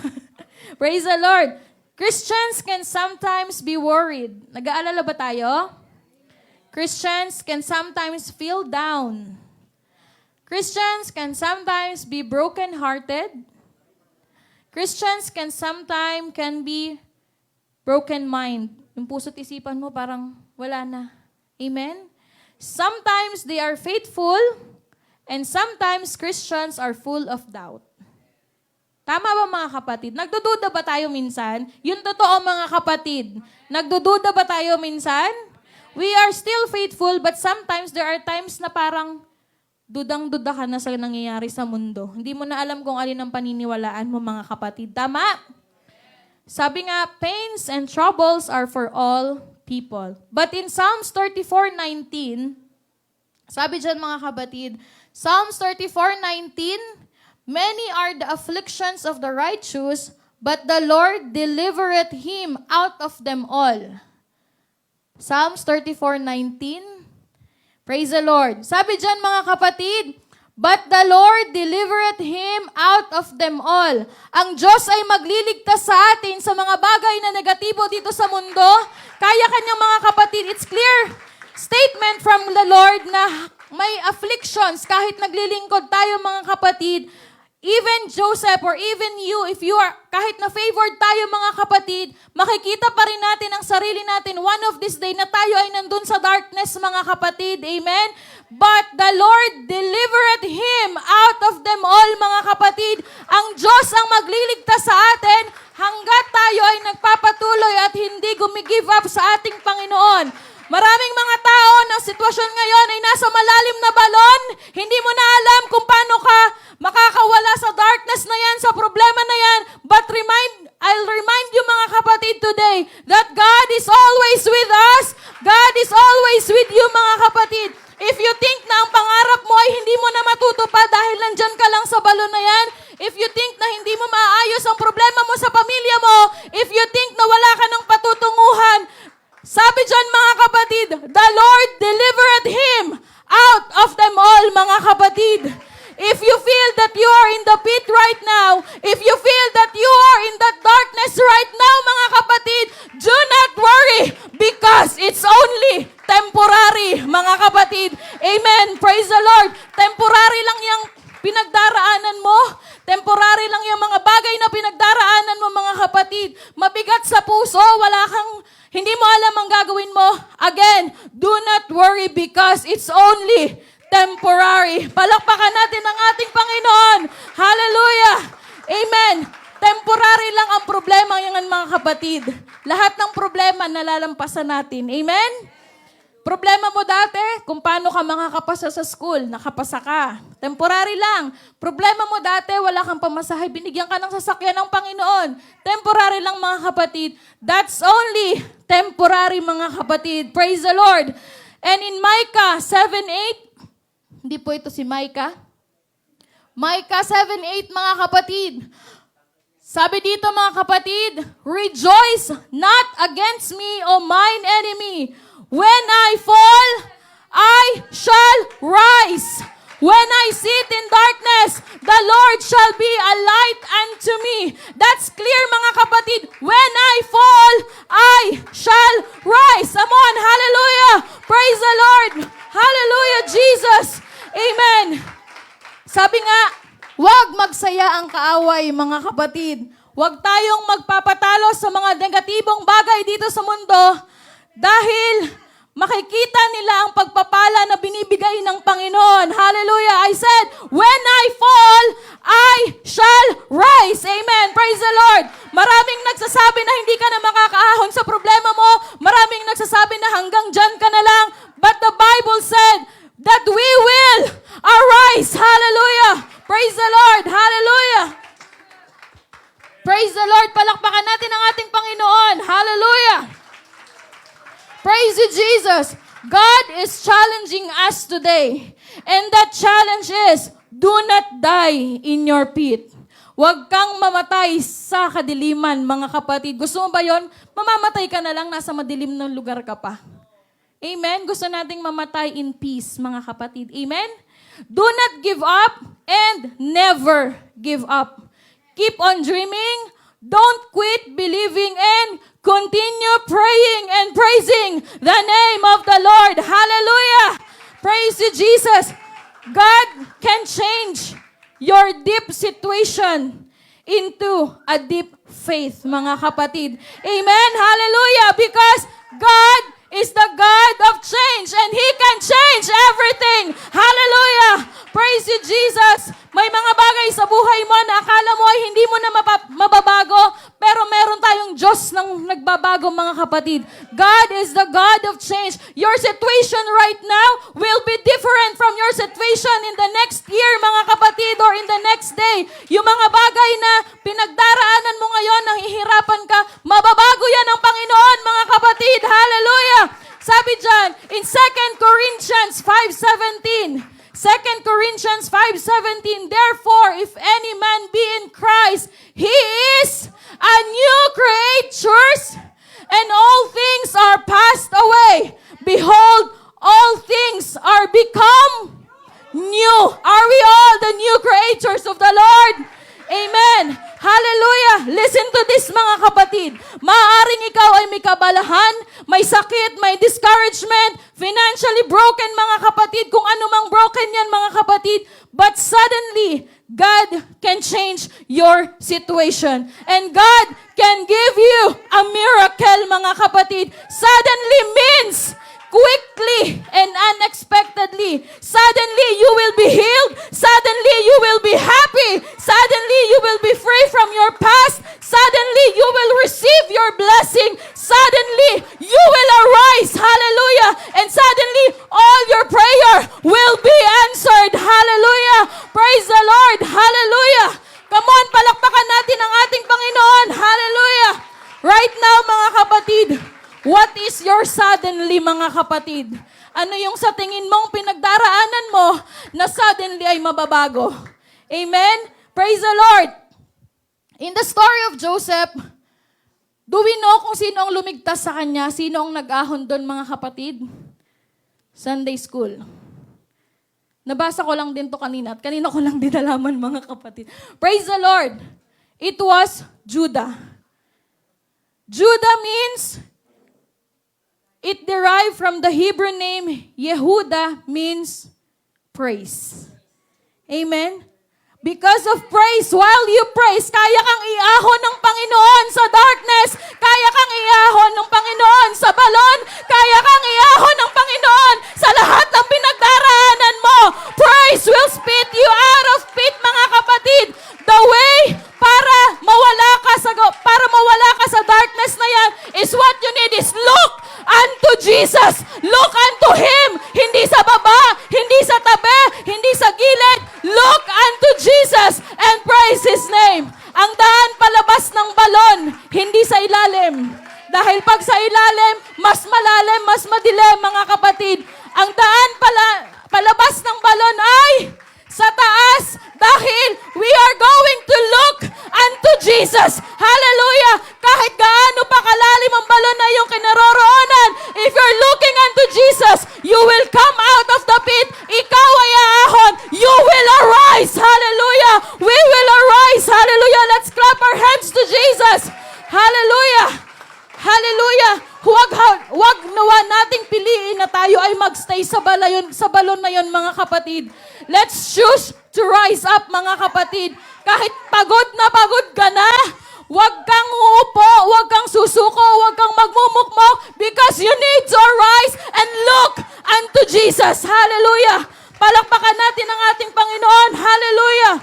Praise the Lord. Christians can sometimes be worried. Nag-aalala ba tayo? Christians can sometimes feel down. Christians can sometimes be broken-hearted. Christians can sometimes be broken mind. Yung puso't isipan mo parang wala na. Amen? Sometimes they are faithful, and sometimes Christians are full of doubt. Tama ba mga kapatid? Nagdududa ba tayo minsan? Yung totoo mga kapatid, nagdududa ba tayo minsan? We are still faithful, but sometimes there are times na parang dudang-duda ka na sa nangyayari sa mundo. Hindi mo na alam kung alin ang paniniwalaan mo mga kapatid. Tama? Sabi nga, pains and troubles are for all people. But in Psalms 34:19, sabi dyan mga kapatid, Psalms 34:19, many are the afflictions of the righteous, but the Lord delivereth him out of them all. Psalms 34:19. Praise the Lord. Sabi dyan mga kapatid, but the Lord delivereth him out of them all. Ang Diyos ay magliligtas sa atin sa mga bagay na negatibo dito sa mundo. Kaya kanyang mga kapatid, it's clear statement from the Lord na may afflictions kahit naglilingkod tayo mga kapatid. Even Joseph or even you, if you are, kahit na favored tayo mga kapatid, makikita pa rin natin ang sarili natin one of this day na tayo ay nandun sa darkness mga kapatid. Amen? But the Lord delivereth him out of them all mga kapatid. Ang Diyos ang magliligtas sa atin hanggat tayo ay nagpapatuloy at hindi gumigive up sa ating Panginoon. Maraming mga tao na sitwasyon ngayon ay nasa malalim na balon. Hindi mo na alam kung paano ka makakawala sa darkness na yan, sa problema na yan. But I'll remind you mga kapatid today that God is always with us. God is always with you mga kapatid. If you think na ang pangarap mo ay hindi mo na matutupad dahil nandyan ka lang sa balon na yan, if you think na hindi mo maayos ang problema mo sa pamilya mo, if you think na wala ka ng patutunguhan, sabi dyan mga kapatid, the Lord delivered him out of them all mga kapatid. If you feel that you are in the pit right now, if you feel that you are in that darkness right now mga kapatid, do not worry because it's only temporary mga kapatid. Amen. Praise the Lord. Temporary lang yung pinagdaraanan mo. Temporary lang yung mga bagay na pinagdaraanan mo mga kapatid. Mabigat sa puso, hindi mo alam ang gagawin mo. Again, do not worry because it's only temporary. Palakpakan natin ang ating Panginoon. Hallelujah. Amen. Temporary lang ang problema yan mga kapatid. Lahat ng problema nalalampasan natin. Amen? Problema mo dati, kung paano ka makakapasa sa school, nakapasa ka. Temporary lang. Problema mo dati, wala kang pamasahe, binigyan ka ng sasakyan ng Panginoon. Temporary lang mga kapatid. That's only temporary mga kapatid. Praise the Lord. And in Micah 7:8, hindi po ito si Micah. Micah 7:8 mga kapatid. Sabi dito mga kapatid, rejoice not against me, O mine enemy. When I fall, I shall rise. When I sit in darkness, the Lord shall be a light unto me. That's clear mga kapatid. When I fall, I shall rise. Come on, hallelujah. Praise the Lord. Hallelujah, Jesus. Amen. Sabi nga, huwag magsaya ang kaaway mga kapatid. Huwag tayong magpapatalo sa mga negatibong bagay dito sa mundo dahil makikita nila ang pagpapala na binibigay ng Panginoon. Hallelujah. I said, when I fall, I shall rise. Amen. Praise the Lord. Maraming nagsasabi na hindi ka na makakaahon sa problema mo. Maraming nagsasabi na hanggang dyan ka na lang. But the Bible said that we will arise. Hallelujah. Praise the Lord. Hallelujah. Praise the Lord. Palakpakan natin ang ating Panginoon. Hallelujah. Praise you, Jesus. God is challenging us today. And that challenge is, do not die in your pit. Huwag kang mamatay sa kadiliman, mga kapatid. Gusto mo ba yon? Mamamatay ka na lang, nasa madilim na lugar ka pa. Amen? Gusto nating mamatay in peace, mga kapatid. Amen? Do not give up and never give up. Keep on dreaming. Don't quit believing and continue praying and praising the name of the Lord. Hallelujah! Praise you, Jesus. God can change your deep situation into a deep faith, mga kapatid. Amen? Hallelujah! Because God is the God of change and He can change everything. Hallelujah! Praise you, Jesus! May mga bagay sa buhay mo na akala mo ay hindi mo na mababago, pero meron tayong Diyos ng nagbabago, mga kapatid. God is the God of change. Your situation right now will be different from your situation in the next year, mga kapatid, or in the next day. Yung mga bagay na pinagdaraanan mo ngayon, nahihirapan ka, mababago yan ng Panginoon, mga kapatid. Hallelujah! Sabi dyan, in 2 Corinthians 5:17, 2 Corinthians 5:17, therefore, if any man be in Christ, he is a new creature, and all things are passed away. Behold, all things are become new. Are we all the new creatures of the Lord? Amen. Hallelujah. Listen to this, mga kapatid. Maaaring ikaw ay may kabalahan, may sakit, may discouragement, financially broken, mga kapatid, kung anumang broken yan, mga kapatid. But suddenly, God can change your situation. And God can give you a miracle, mga kapatid. Suddenly means quickly and unexpectedly. Suddenly, you will be healed. Suddenly, you will be happy. Suddenly, you will be free from your past. Suddenly, you will receive your blessing. Suddenly, you will arise. Hallelujah. And suddenly, all your prayer will be answered. Hallelujah. Praise the Lord. Hallelujah. Come on, palakpakan natin ang ating Panginoon. Hallelujah. Right now, mga kapatid, what is your suddenly, mga kapatid? Ano yung sa tingin mong pinagdaraanan mo na suddenly ay mababago? Amen? Praise the Lord! In the story of Joseph, do we know kung sino ang lumigtas sa kanya? Sino ang nag-ahon doon, mga kapatid? Sunday school. Nabasa ko lang din to kanina at kanina ko lang din nalaman, mga kapatid. Praise the Lord! It was Judah. Judah means it derived from the Hebrew name Yehuda, means praise. Amen? Because of praise, while you praise, kaya kang iahon ng Panginoon sa darkness, kaya kang iahon ng Panginoon sa balon, kaya kang iahon ng Panginoon sa lahat ng pinagdaraanan mo. Praise will spit you out of pit, mga kapatid. The way para mawala ka sa darkness na yan is what you need is look unto Jesus. Look unto Him. Hindi sa baba, hindi sa tabi, hindi sa gilid. Look unto Jesus and praise His name. Ang daan palabas ng balon, hindi sa ilalim. Dahil pag sa ilalim, mas malalim, mas madilim, mga kapatid. Ang daan palabas ng balon ay sa taas, dahil we are going to look unto Jesus. Hallelujah! Kahit gaano pa kalalim ang balon na iyong kinaroroonan, if you're looking unto Jesus, you will come out of the pit. Ikaw ay aahon. You will arise. Hallelujah! We will arise. Hallelujah! Let's clap our hands to Jesus. Hallelujah! Hallelujah! Huwag nawa nating piliin na tayo ay magstay sa balon na yon, mga kapatid. Let's choose to rise up, mga kapatid. Kahit pagod ka na, huwag kang uupo, huwag kang susuko, huwag kang magmumukmok, because you need to arise and look unto Jesus. Hallelujah! Palakpakan natin ang ating Panginoon. Hallelujah!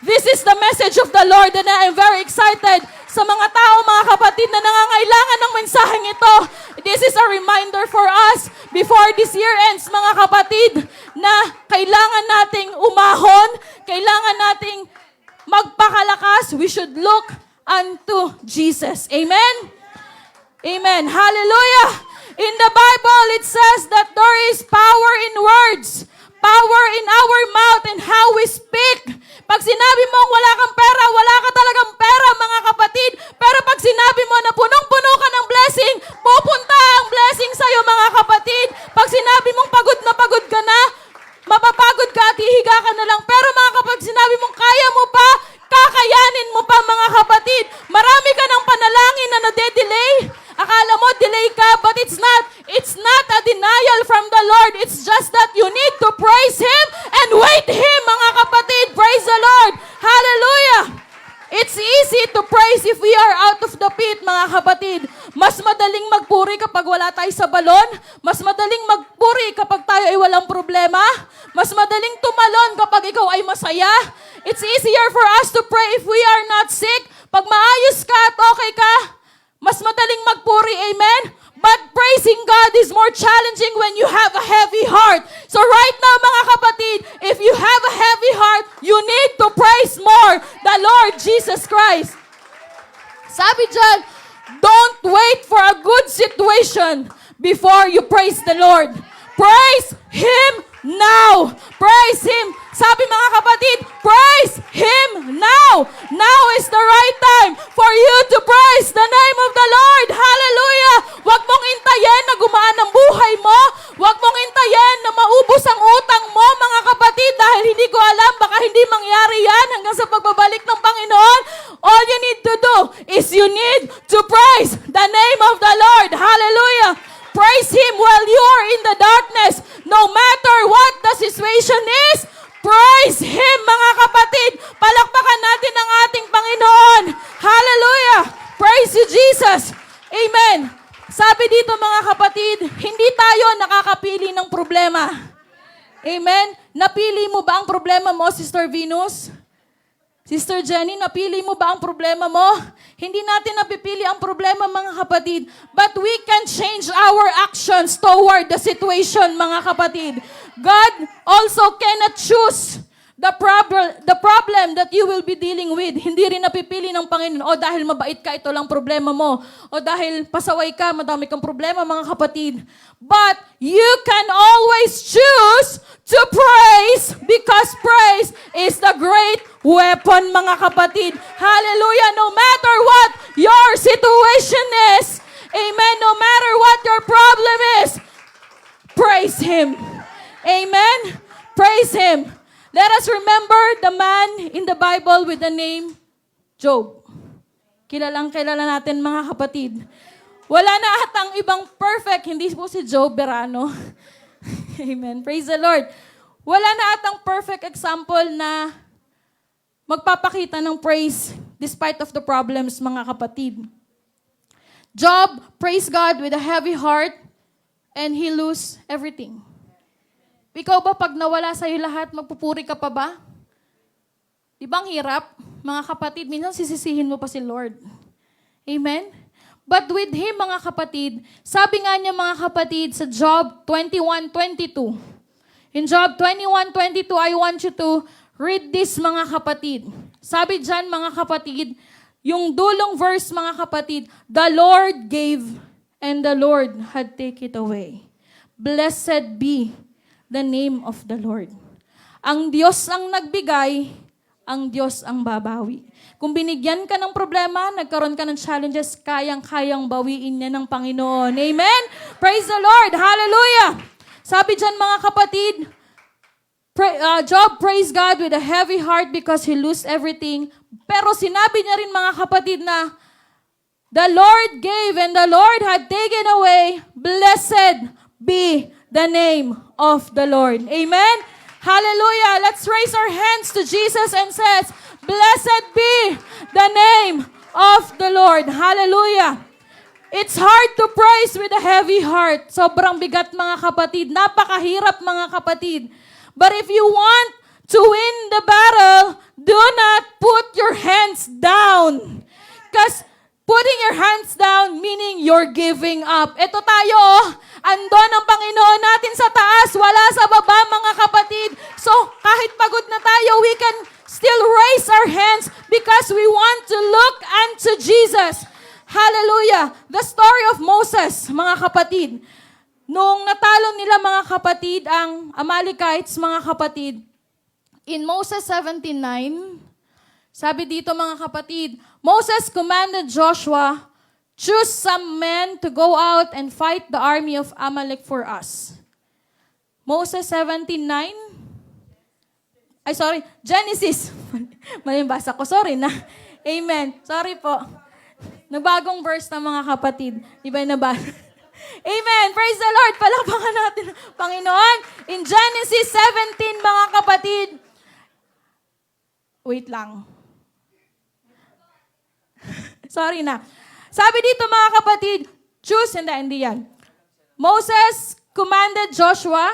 This is the message of the Lord, and I am very excited sa mga tao, mga kapatid, na nangangailangan ng mensaheng ito. This is a reminder for us before this year ends, mga kapatid, na kailangan nating umahon, kailangan nating magpakalakas. We should look unto Jesus. Amen? Amen. Hallelujah! In the Bible, it says that there is power in words, power in our mouth and how we speak. Pag sinabi mong wala kang pera, wala ka talagang pera, mga kapatid. Pero pag sinabi mo na punong-puno ka ng blessing, pupunta ang blessing sa'yo, mga kapatid. Pag sinabi mong pagod ka na, mapapagod ka at hihiga ka na lang. Pero mga kapag sinabi mong kaya mo pa, kakayanin mo pa, mga kapatid. Marami It's easy to praise if we are out of the pit, mga kapatid. Mas madaling magpuri kapag wala tayo sa balon. Mas madaling magpuri kapag tayo ay walang problema. Mas madaling tumalon kapag ikaw ay masaya. It's easier for us to pray if we are not sick. Pag maayos ka at okay ka, mas madaling magpuri, amen? But praising God is more challenging when you have a heavy heart. So right now, mga kapatid, if you have a heavy heart, you need to praise more the Lord Jesus Christ. Sabi dyan, don't wait for a good situation before you praise the Lord. Praise Him now. Praise Him. Sabi mga kapatid, praise Him now. Now is the right time for you to praise the name of the Lord. Hallelujah. Huwag mong intayin na gumaan ang buhay mo. Huwag mong intayin na maubos ang utang mo, mga kapatid, dahil hindi ko alam, baka hindi mangyari yan hanggang sa pagbabalik ng Panginoon. All you need to do is you need to praise the name of the Lord. Hallelujah. Praise Him while you are in the darkness. No matter what the situation is, praise Him, mga kapatid. Palakpakan natin ang ating Panginoon. Hallelujah. Praise you, Jesus. Amen. Sabi dito, mga kapatid, hindi tayo nakakapili ng problema. Amen. Napili mo ba ang problema mo, Sister Venus? Sister Jenny, napili mo ba ang problema mo? Hindi natin napipili ang problema, mga kapatid. But we can change our actions toward the situation, mga kapatid. God also cannot choose the problem that you will be dealing with. Hindi rin napipili ng Panginoon, o dahil mabait ka, ito lang problema mo. O dahil pasaway ka, madami kang problema, mga kapatid. But you can always choose to praise because praise is the great weapon, mga kapatid. Hallelujah. No matter what your situation is, amen, no matter what your problem is, praise Him. Amen. Praise Him. Let us remember the man in the Bible with the name Job. Kilalang kilala natin, mga kapatid. Wala na atang ibang perfect, hindi po si Job Berano. Amen. Praise the Lord. Wala na atang perfect example na magpapakita ng praise despite of the problems, mga kapatid. Job praised God with a heavy heart and he lose everything. Ikaw ba, pag nawala sa'yo lahat, magpupuri ka pa ba? Di ba ang hirap? Mga kapatid, minsan sisisihin mo pa si Lord. Amen? But with Him, mga kapatid, sabi nga niya, mga kapatid, sa Job 21:22. In Job 21:22, I want you to read this, mga kapatid. Sabi dyan, mga kapatid, yung dulong verse, mga kapatid, the Lord gave and the Lord had take it away. Blessed be the name of the Lord. Ang Diyos ang nagbigay, ang Diyos ang babawi. Kung binigyan ka ng problema, nagkaroon ka ng challenges, kayang-kayang bawiin niya ng Panginoon. Amen? Praise the Lord. Hallelujah. Sabi dyan, mga kapatid, Job praised God with a heavy heart because he lost everything. Pero sinabi niya rin, mga kapatid, na the Lord gave and the Lord had taken away. Blessed be the name of the Lord. Amen? Hallelujah. Let's raise our hands to Jesus and says, blessed be the name of the Lord. Hallelujah. It's hard to praise with a heavy heart. Sobrang bigat, mga kapatid. Napakahirap, mga kapatid. But if you want to win the battle, do not put your hands down. Because putting your hands down, meaning you're giving up. Ito tayo, andon ang Panginoon natin sa taas, wala sa baba, mga kapatid. So, kahit pagod na tayo, we can still raise our hands because we want to look unto Jesus. Hallelujah. The story of Moses, mga kapatid. Nung natalo nila, mga kapatid, ang Amalekites, mga kapatid, in Moses 17:9, sabi dito, mga kapatid, Moses commanded Joshua, choose some men to go out and fight the army of Amalek for us. Moses 17:9. Genesis. Mali yung basa ko. Sorry na. Amen. Sorry po. Nagbagong verse na, mga kapatid. Di ba yung nabasa? Amen. Praise the Lord. Palakpakan natin, Panginoon. In Genesis 17, mga kapatid. Wait lang. Sorry na. Sabi dito mga kapatid, hindi yan. Moses commanded Joshua,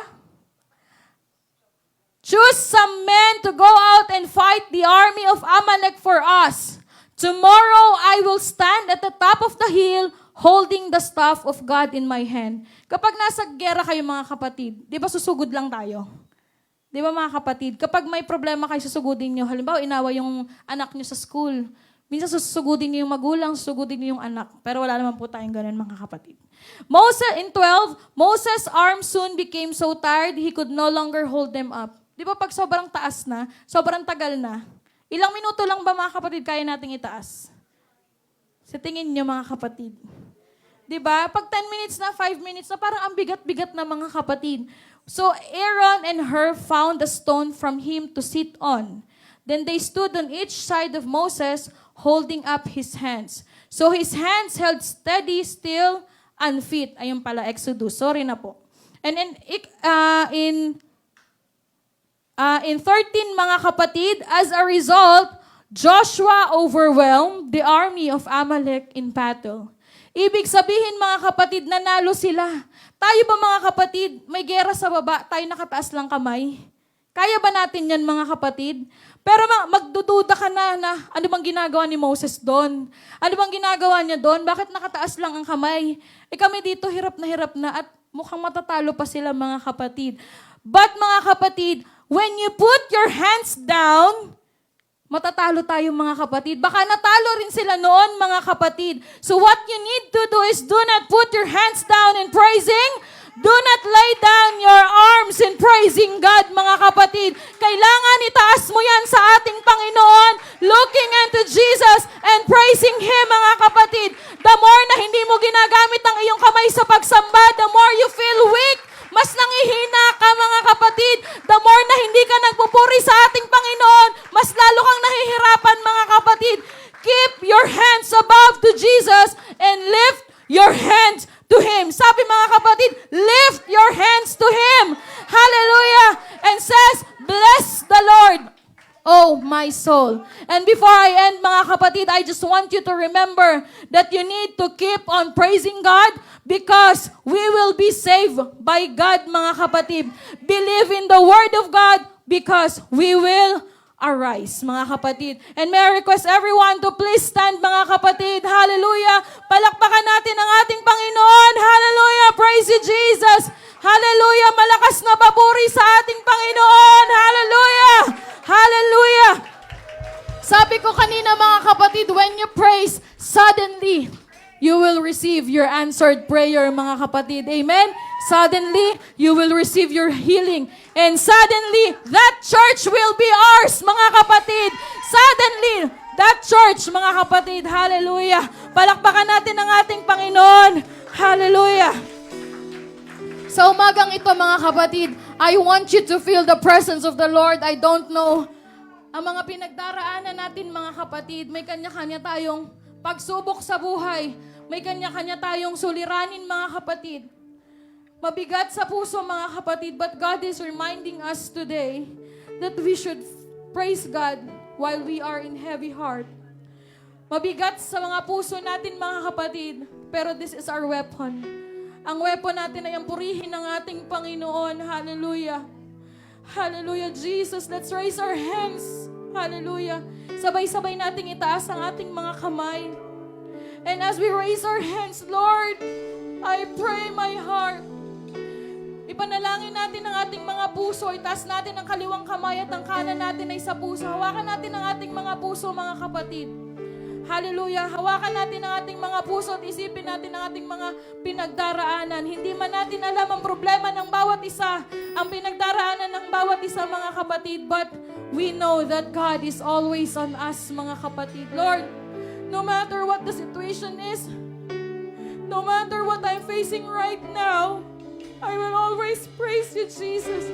choose some men to go out and fight the army of Amalek for us. Tomorrow I will stand at the top of the hill holding the staff of God in my hand. Kapag nasa gera kayo mga kapatid, di ba susugod lang tayo? Di ba mga kapatid? Kapag may problema kayo, susugudin nyo. Halimbawa, inawa yung anak nyo sa school. Minsan susugudin nyo yung magulang, susugudin nyo yung anak. Pero wala naman po tayong ganun mga kapatid. In 12, Moses' arms soon became so tired, he could no longer hold them up. Di ba pag sobrang taas na, sobrang tagal na, ilang minuto lang ba mga kapatid kaya nating itaas? Sa tingin nyo mga kapatid. Di ba? Pag 10 minutes na, 5 minutes na, parang ang bigat-bigat na mga kapatid. So Aaron and Hur found a stone from him to sit on. Then they stood on each side of Moses, holding up his hands. So his hands held steady, still, and fit. Ayun pala, Exodus. Sorry na po. And in 13, mga kapatid, as a result, Joshua overwhelmed the army of Amalek in battle. Ibig sabihin, mga kapatid, nanalo sila. Tayo ba mga kapatid, may gera sa baba, tayo nakataas lang kamay? Kaya ba natin yan mga kapatid? Pero magdududa ka na ano bang ginagawa ni Moses doon? Ano bang ginagawa niya doon? Bakit nakataas lang ang kamay? Kami dito hirap na at mukhang matatalo pa sila mga kapatid. But mga kapatid, when you put your hands down, matatalo tayo mga kapatid. Baka natalo rin sila noon mga kapatid. So what you need to do is do not put your hands down in praising. Do not lay down your arms in praising God mga kapatid. Kailangan itaas mo yan sa ating Panginoon, looking unto Jesus and praising Him mga kapatid. The more na hindi mo ginagamit ang iyong kamay sa pagsamba, the more you feel weak. Mas nangihina ka mga kapatid. The more na hindi ka nagpupuri sa ating Panginoon, mas lalo kang nahihirapan mga kapatid. Keep your hands above to Jesus and lift your hands to Him. Sabi mga kapatid, lift your hands to Him. Hallelujah. And says, bless the Lord, oh my soul. And before I end mga kapatid, I just want you to remember that you need to keep on praising God because we will be saved by God mga kapatid. Believe in the Word of God because we will arise, mga kapatid. And may I request everyone to please stand, mga kapatid. Hallelujah. Palakpakan natin ang ating Panginoon. Hallelujah. Praise you, Jesus. Hallelujah. Malakas na papuri sa ating Panginoon. Hallelujah. Hallelujah. Sabi ko kanina, mga kapatid, when you praise, suddenly, you will receive your answered prayer, mga kapatid. Amen? Suddenly, you will receive your healing. And suddenly, that church will be ours, mga kapatid. Suddenly, that church, mga kapatid. Hallelujah. Palakpakan natin ang ating Panginoon. Hallelujah. Sa umagang ito, mga kapatid, I want you to feel the presence of the Lord. I don't know. Ang mga pinagdaraanan natin, mga kapatid, may kanya-kanya tayong pagsubok sa buhay. May kanya-kanya tayong suliranin, mga kapatid. Mabigat sa puso, mga kapatid, but God is reminding us today that we should praise God while we are in heavy heart. Mabigat sa mga puso natin, mga kapatid, pero this is our weapon. Ang weapon natin ay ang purihin ng ating Panginoon. Hallelujah. Hallelujah, Jesus. Let's raise our hands. Hallelujah. Sabay-sabay nating itaas ang ating mga kamay. And as we raise our hands, Lord, I pray my heart. Ipanalangin natin ang ating mga puso. Itaas natin ang kaliwang kamay at ang kanan natin ay sa puso. Hawakan natin ang ating mga puso, mga kapatid. Hallelujah. Hawakan natin ang ating mga puso at isipin natin ang ating mga pinagdaraanan. Hindi man natin alam ang problema ng bawat isa, ang pinagdaraanan ng bawat isa, mga kapatid. But we know that God is always on us, mga kapatid. Lord, no matter what the situation is, no matter what I'm facing right now, I will always praise you, Jesus.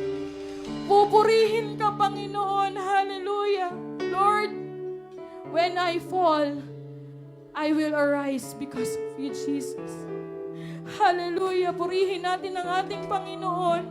Pupurihin ka, Panginoon. Hallelujah. Lord, when I fall, I will arise because of you, Jesus. Hallelujah. Purihin natin ang ating Panginoon.